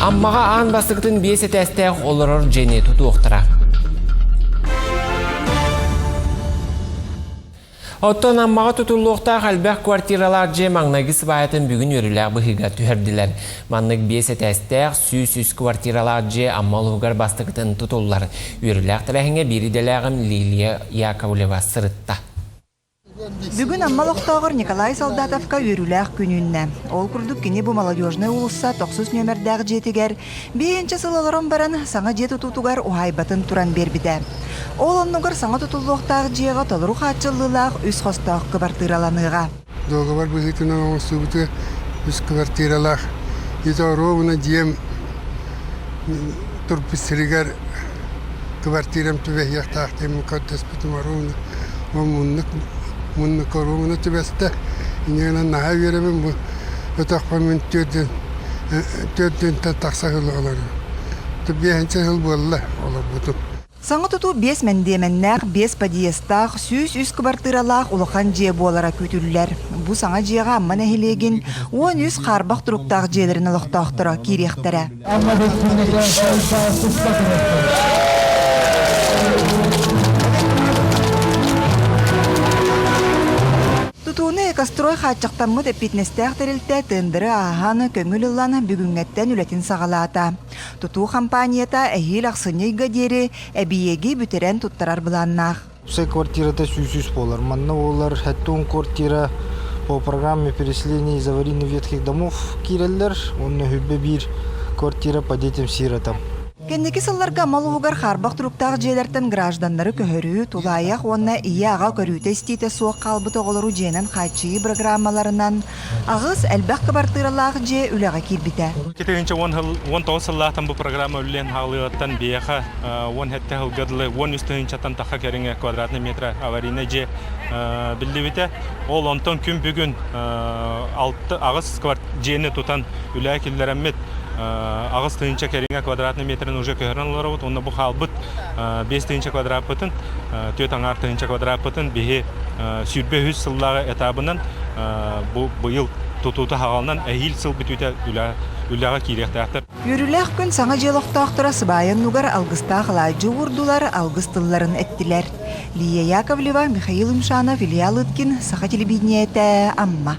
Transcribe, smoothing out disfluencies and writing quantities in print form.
Аммаға аң басықтың бейсі тәстәқ олырыр жені тұту оқтыра. Оттон аммаға тұтулуқта қалбәқ квартиралар же маңнагы сыбайатын бүгін өріләқ бұхыға түхерділер. Маңнаг бейсі тәстәқ сүйсіз квартиралар же аммалығығар бастықтың тұтулар. Өріләқ тәрәхіңе беріделәғім Лилия Яковлева сырытта. Бүгін аммалықтағыр Николай Солдатовқа өріләқ күнінне. Ол күрдік кені бұл молодежный улысса 90 нөмірдәғ жетігер. Бейінші сылаларым баран саңа жет ұтутуғар ұхайбатын туран бербіді. Ол оннығыр саңа тұтылуқтағы жеға толыру қатшылылақ үс қостақ квартираланыға. Доғабар бұзытынан оңсы бұты үс квартиралақ. Езору бұна жем тұрпысырығар квартирам түбәк яқтақтайым мұқаттас бұтым аруыны. Мұнны көруғыны түбәсті. Инегінен наға веремін бұл өтақпамен төрден тақса ғылы олары. Түбәхінче ғыл болы олар бұтым. Саңа тұту 5 мәндеменнәқ, 5 падиестақ, сүйіз үз квартиралақ ұлыған же болара көтілілер. Бұ саңа жеға амман әхілеген 10 үз қарбақ тұрықтақ желерін ұлықтақтыра керектері. Тұтуыны экострой қатшықтамы депитнестәқ тәрілті тындыры ағаны көңіл ұланы бүгінгеттен үлетін сағалата. Тұту компанията әйел ақсынейға дері әбиеге бүтерен тұттарар бұланнақ. Все квартирата сүйсіз болар. Манна олар әттуын квартира по программе переселения из аварийных ветхих домов киреллер. Онны хүббе бір квартира по детям сиротам. Кеннеки сылларға малуғығар қарбақ тұрықтағы желерттен гражданлары көхірі, тулайық онна ия аға көріуті істейті суық қалбыты олыру женен қайтшығы программаларынан ағыз әлбәқ квартиралағы же үліға келбіті. Кетегінші 19 сыллақтан бұл программа үлен ғалығыттан бейіға 10 әтті ғылғыдылы 10 үстігіншаттан таққа кәріңе квадратны метр аварийны же білді біті. Ол онтан күн бүгін ағыз жені тұтан үлі әкелдерімет ағыз тыынча кәріңе квадратны метрін уже көрін олар бұд. Онда бұл қал бұд 5 тыынча квадрат бұтын, 4 аңар тыынча квадрат бұтын бейі сүйрбе үз сыллағы этабынан бұйыл тұтуты хағалынан әйіл сыл бүтуті үліға кейректі ақтыр. Үріләқ күн саңа желықтақтыра сыбайын нұғар алғыста қылайжы ұрдулар алғыстыларын әттілер. Лия Яковлева, Михаил Имшанов, Илья Лыткин, Саха телевидениеті, Амма.